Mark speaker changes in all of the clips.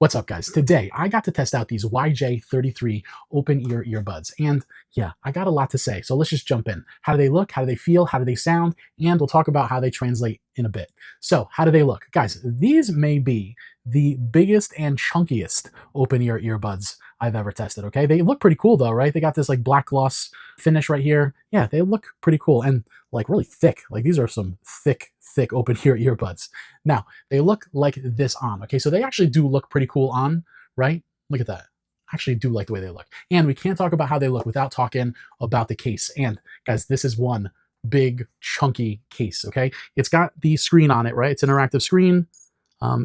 Speaker 1: What's up, guys? Today, I got to test out these YJ33 open ear earbuds. And yeah, I got a lot to say. So let's just jump in. How do they look? How do they feel? How do they sound? And we'll talk about how they translate in a bit. So how do they look? Guys, these may be the biggest and chunkiest open ear earbuds I've ever tested, okay? They look pretty cool though, right? They got this like black gloss finish right here. Yeah, they look pretty cool and like really thick. Like these are some thick open ear earbuds. Now, they look like this on, okay? So they actually do look pretty cool on, right? Look at that. I actually do like the way they look. And we can't talk about how they look without talking about the case. And guys, this is one big chunky case, okay? It's got the screen on it, right? It's an interactive screen.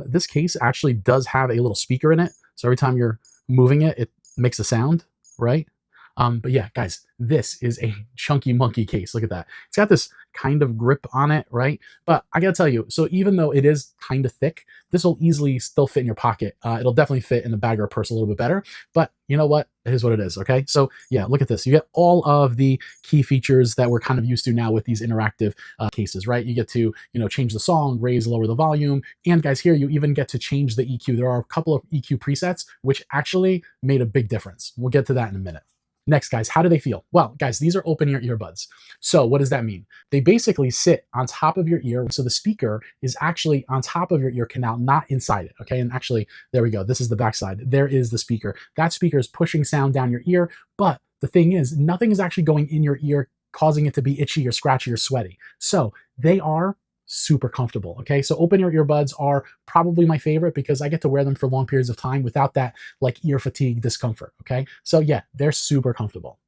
Speaker 1: This case actually does have a little speaker in it. So every time you're moving it, it makes a sound, right? But yeah, guys, this is a chunky monkey case. Look at that. It's got this kind of grip on it, right? But I gotta tell you, so even though it is kind of thick, this will easily still fit in your pocket. It'll definitely fit in a bag or a purse a little bit better, but you know what? It is what it is, okay? So yeah, look at this. You get all of the key features that we're kind of used to now with these interactive cases, right? You get to, change the song, raise, lower the volume. And guys, here you even get to change the EQ. There are a couple of EQ presets, which actually made a big difference. We'll get to that in a minute. Next, guys, how do they feel? Well, guys, these are open ear earbuds. So what does that mean? They basically sit on top of your ear. So the speaker is actually on top of your ear canal, not inside it, okay? And actually, there we go. This is the backside. There is the speaker. That speaker is pushing sound down your ear, but the thing is, nothing is actually going in your ear, causing it to be itchy or scratchy or sweaty. So they are super comfortable, okay? So open ear earbuds are probably my favorite because I get to wear them for long periods of time without that like ear fatigue discomfort, okay? So yeah, they're super comfortable.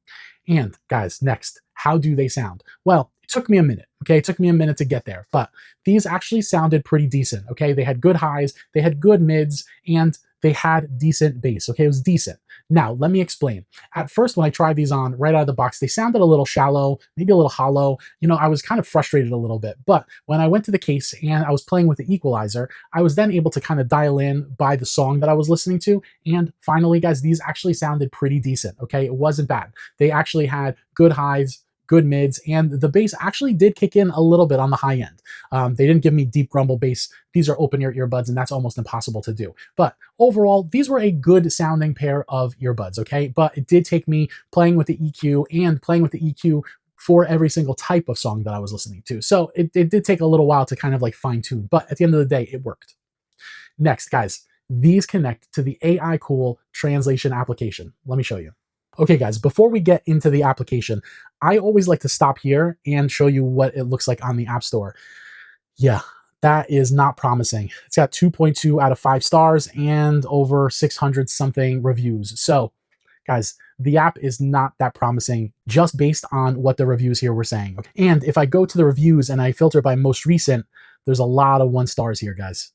Speaker 1: And guys, next, how do they sound? Well, it took me a minute, okay? It took me a minute to get there, but these actually sounded pretty decent, okay? They had good highs, they had good mids, and they had decent bass, okay? It was decent. Now, let me explain. At first, when I tried these on right out of the box, they sounded a little shallow, maybe a little hollow. I was kind of frustrated a little bit. But when I went to the case and I was playing with the equalizer, I was then able to kind of dial in by the song that I was listening to. And finally, guys, these actually sounded pretty decent, okay? It wasn't bad. They actually had good highs, good mids, and the bass actually did kick in a little bit on the high end. They didn't give me deep grumble bass. These are open ear earbuds, and that's almost impossible to do. But overall, these were a good sounding pair of earbuds, okay? But it did take me playing with the EQ and playing with the EQ for every single type of song that I was listening to. So it did take a little while to kind of like fine tune, but at the end of the day, it worked. Next, guys, these connect to the AI Cool translation application. Let me show you. Okay, guys, before we get into the application, I always like to stop here and show you what it looks like on the App Store. Yeah, that is not promising. It's got 2.2 out of 5 stars and over 600 something reviews. So, guys, the app is not that promising just based on what the reviews here were saying. And if I go to the reviews and I filter by most recent, there's a lot of 1 stars here, guys.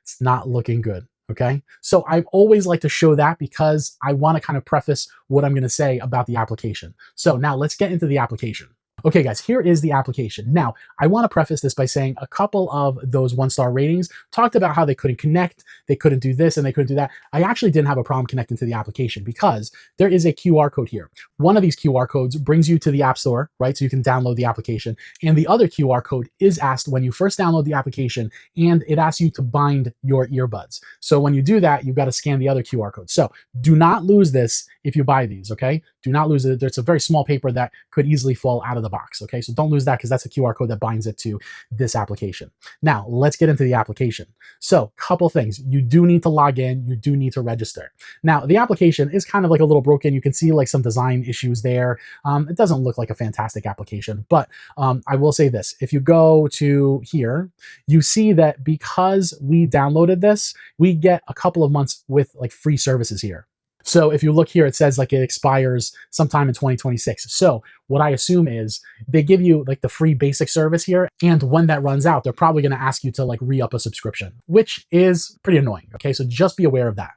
Speaker 1: It's not looking good. Okay, so I always like to show that because I want to kind of preface what I'm going to say about the application. So now let's get into the application. Okay, guys, here is the application. Now, I want to preface this by saying a couple of those 1-star ratings talked about how they couldn't connect, they couldn't do this, and they couldn't do that. I actually didn't have a problem connecting to the application because there is a QR code here. One of these QR codes brings you to the App Store, right? So you can download the application. And the other QR code is asked when you first download the application, and it asks you to bind your earbuds. So when you do that, you've got to scan the other QR code. So do not lose this if you buy these, okay? Do not lose it. It's a very small paper that could easily fall out of the box, okay? So don't lose that because that's a QR code that binds it to this application. Now, let's get into the application. So, couple things. You do need to log in. You do need to register. Now, the application is kind of like a little broken. You can see like some design issues there. It doesn't look like a fantastic application, but I will say this. If you go to here, you see that because we downloaded this, we get a couple of months with like free services here. So if you look here, it says like it expires sometime in 2026. So what I assume is they give you like the free basic service here. And when that runs out, they're probably going to ask you to like re-up a subscription, which is pretty annoying. Okay, so just be aware of that.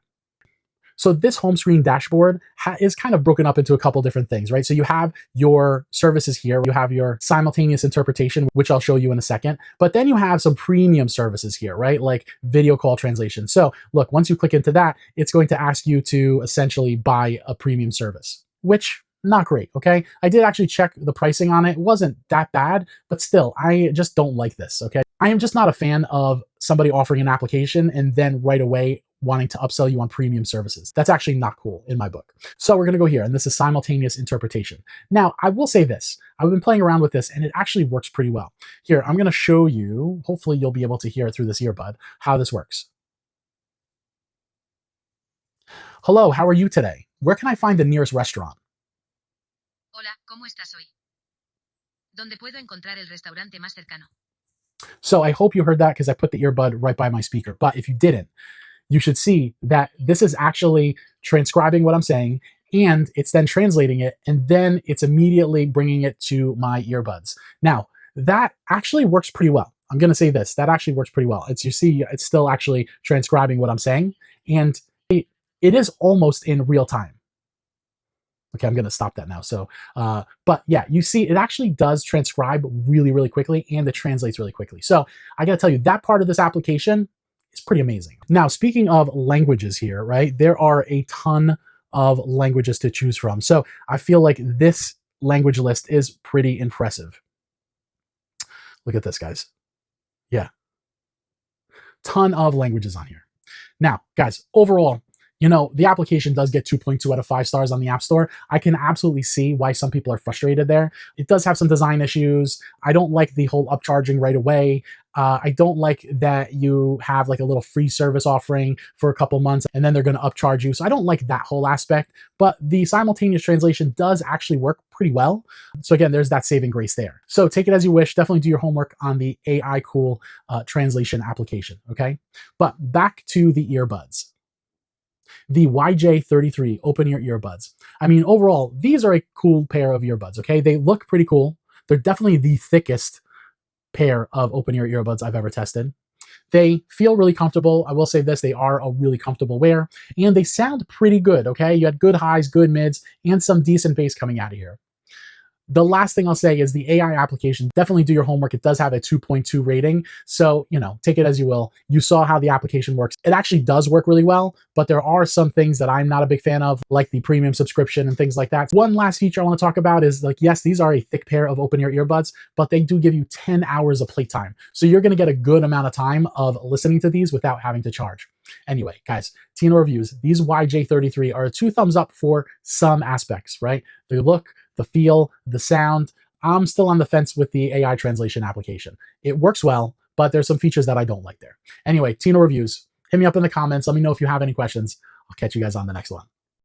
Speaker 1: So this home screen dashboard is kind of broken up into a couple different things, right? So you have your services here. You have your simultaneous interpretation, which I'll show you in a second. But then you have some premium services here, right? Like video call translation. So look, once you click into that, it's going to ask you to essentially buy a premium service, which not great, okay? I did actually check the pricing on it. It wasn't that bad, but still, I just don't like this, okay? I am just not a fan of somebody offering an application and then right away wanting to upsell you on premium services. That's actually not cool in my book. So we're going to go here, and this is simultaneous interpretation. Now, I will say this. I've been playing around with this, and it actually works pretty well. Here, I'm going to show you, hopefully you'll be able to hear it through this earbud, how this works. Hello, how are you today? Where can I find the nearest restaurant?
Speaker 2: Hola, ¿cómo estás hoy? ¿Dónde puedo encontrar el restaurante más cercano?
Speaker 1: So I hope you heard that because I put the earbud right by my speaker. But if you didn't, you should see that this is actually transcribing what I'm saying, and it's then translating it, and then it's immediately bringing it to my earbuds. Now, that actually works pretty well. I'm going to say this. That actually works pretty well. You see, it's still actually transcribing what I'm saying, and it is almost in real time. Okay, I'm going to stop that now. So, but yeah, you see, it actually does transcribe really, really quickly, and it translates really quickly. So I got to tell you, that part of this application is pretty amazing. Now, speaking of languages here, right, there are a ton of languages to choose from. So I feel like this language list is pretty impressive. Look at this, guys. Yeah. Ton of languages on here. Now, guys, overall, the application does get 2.2 out of 5 stars on the App Store. I can absolutely see why some people are frustrated there. It does have some design issues. I don't like the whole upcharging right away. I don't like that you have like a little free service offering for a couple months and then they're going to upcharge you. So I don't like that whole aspect, but the simultaneous translation does actually work pretty well. So again, there's that saving grace there. So take it as you wish. Definitely do your homework on the AI Cool translation application. Okay. But back to the earbuds. The YJ33 open ear earbuds. I mean, overall, these are a cool pair of earbuds, okay? They look pretty cool. They're definitely the thickest pair of open ear earbuds I've ever tested. They feel really comfortable. I will say this, they are a really comfortable wear, and they sound pretty good, okay? You had good highs, good mids, and some decent bass coming out of here. The last thing I'll say is the AI application, definitely do your homework. It does have a 2.2 rating. So, take it as you will. You saw how the application works. It actually does work really well, but there are some things that I'm not a big fan of, like the premium subscription and things like that. One last feature I want to talk about is yes, these are a thick pair of open ear earbuds, but they do give you 10 hours of playtime. So you're going to get a good amount of time of listening to these without having to charge. Anyway, guys, Tino reviews. These YJ33 are a 2 thumbs up for some aspects, right? The look, the feel, the sound. I'm still on the fence with the AI translation application. It works well, but there's some features that I don't like there. Anyway, Tino reviews. Hit me up in the comments. Let me know if you have any questions. I'll catch you guys on the next one.